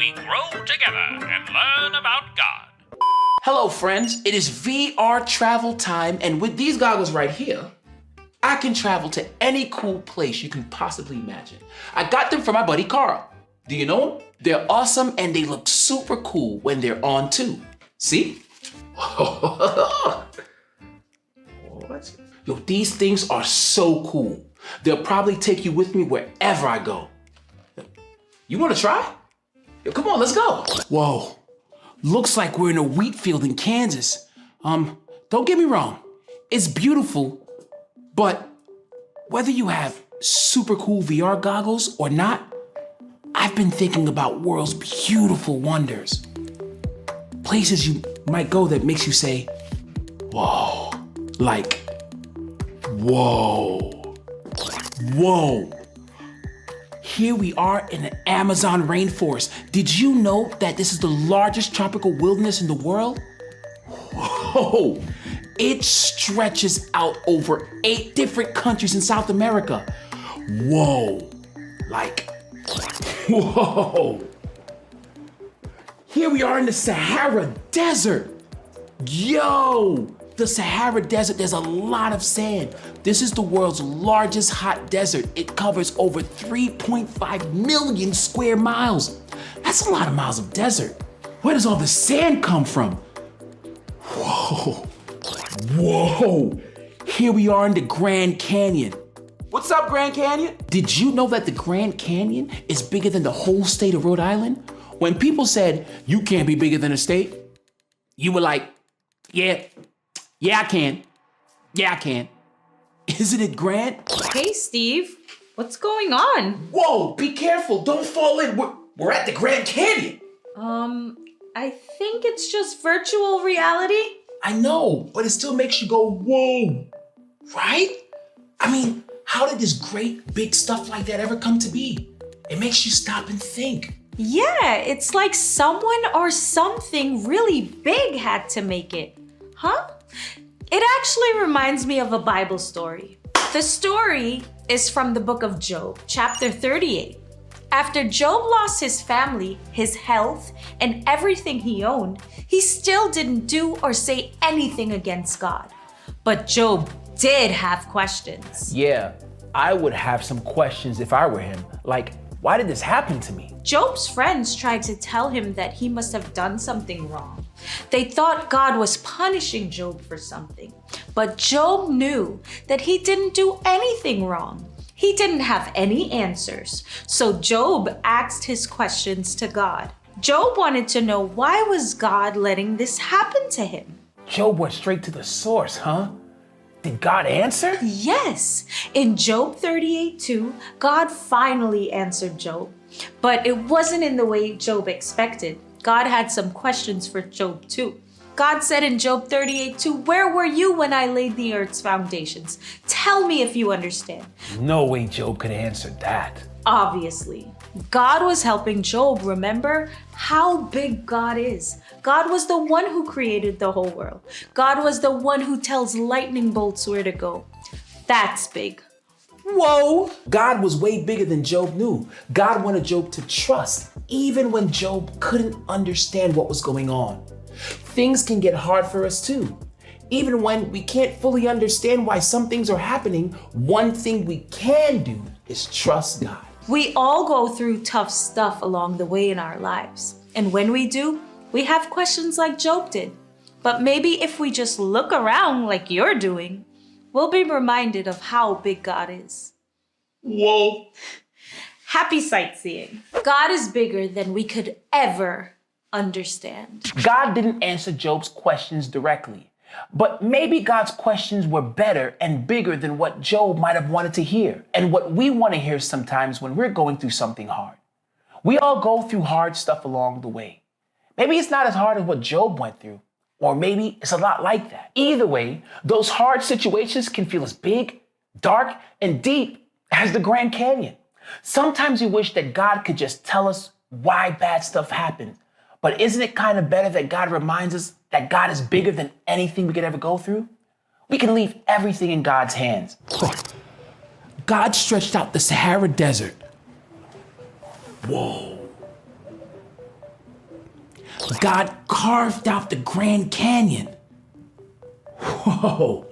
we grow together and learn about God. Hello friends, it is VR travel time, and with these goggles right here, I can travel to any cool place you can possibly imagine. I got them from my buddy Carl. Do you know them? They're awesome and they look super cool when they're on too. See? What? Yo, these things are so cool. They'll probably take you with me wherever I go. You wanna try? Yo, come on, let's go. Whoa, looks like we're in a wheat field in Kansas. Don't get me wrong, it's beautiful, but whether you have super cool VR goggles or not, I've been thinking about world's beautiful wonders. Places you might go that makes you say, whoa, like, whoa, whoa. Here we are in the Amazon rainforest. Did you know that this is the largest tropical wilderness in the world? Whoa, it stretches out over 8 different countries in South America. Whoa, like, whoa. Here we are in the Sahara Desert. Yo, the Sahara Desert, there's a lot of sand. This is the world's largest hot desert. It covers over 3.5 million square miles. That's a lot of miles of desert. Where does all the sand come from? Whoa, whoa. Here we are in the Grand Canyon. What's up, Grand Canyon? Did you know that the Grand Canyon is bigger than the whole state of Rhode Island? When people said, you can't be bigger than a state, you were like, yeah, I can. Yeah, I can. Isn't it grand? Hey, Steve, what's going on? Whoa, be careful, don't fall in. We're at the Grand Canyon. I think it's just virtual reality. I know, but it still makes you go, whoa, right? I mean, how did this great big stuff like that ever come to be? It makes you stop and think. Yeah, it's like someone or something really big had to make it. Huh? It actually reminds me of a Bible story. The story is from the book of Job, chapter 38. After Job lost his family, his health, and everything he owned, he still didn't do or say anything against God. But Job did have questions. Yeah, I would have some questions if I were him. Like, why did this happen to me? Job's friends tried to tell him that he must have done something wrong. They thought God was punishing Job for something. But Job knew that he didn't do anything wrong. He didn't have any answers. So Job asked his questions to God. Job wanted to know, why was God letting this happen to him? Job went straight to the source, huh? Did God answer? Yes. In Job 38:2, God finally answered Job. But it wasn't in the way Job expected. God had some questions for Job too. God said in Job 38:2, where were you when I laid the earth's foundations? Tell me if you understand. No way Job could answer that. Obviously, God was helping Job remember how big God is. God was the one who created the whole world. God was the one who tells lightning bolts where to go. That's big. Whoa! God was way bigger than Job knew. God wanted Job to trust, even when Job couldn't understand what was going on. Things can get hard for us too. Even when we can't fully understand why some things are happening, one thing we can do is trust God. We all go through tough stuff along the way in our lives. And when we do, we have questions like Job did. But maybe if we just look around like you're doing, we'll be reminded of how big God is. Whoa! Happy sightseeing. God is bigger than we could ever understand. God didn't answer Job's questions directly, but maybe God's questions were better and bigger than what Job might have wanted to hear, and what we want to hear sometimes when we're going through something hard. We all go through hard stuff along the way. Maybe it's not as hard as what Job went through, or maybe it's a lot like that. Either way, those hard situations can feel as big, dark, and deep as the Grand Canyon. Sometimes we wish that God could just tell us why bad stuff happens. But isn't it kind of better that God reminds us that God is bigger than anything we could ever go through? We can leave everything in God's hands. God stretched out the Sahara Desert. Whoa. God carved out the Grand Canyon. Whoa.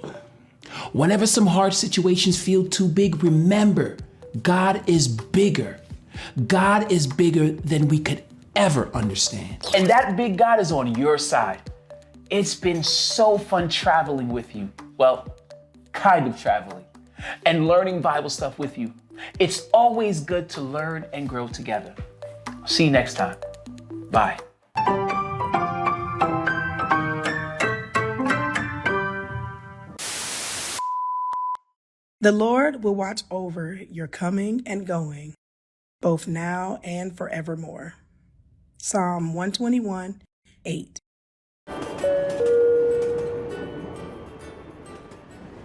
Whenever some hard situations feel too big, remember, God is bigger. God is bigger than we could ever understand. And that big God is on your side. It's been so fun traveling with you. Well, kind of traveling and learning Bible stuff with you. It's always good to learn and grow together. See you next time. Bye. The Lord will watch over your coming and going, both now and forevermore. Psalm 121:8.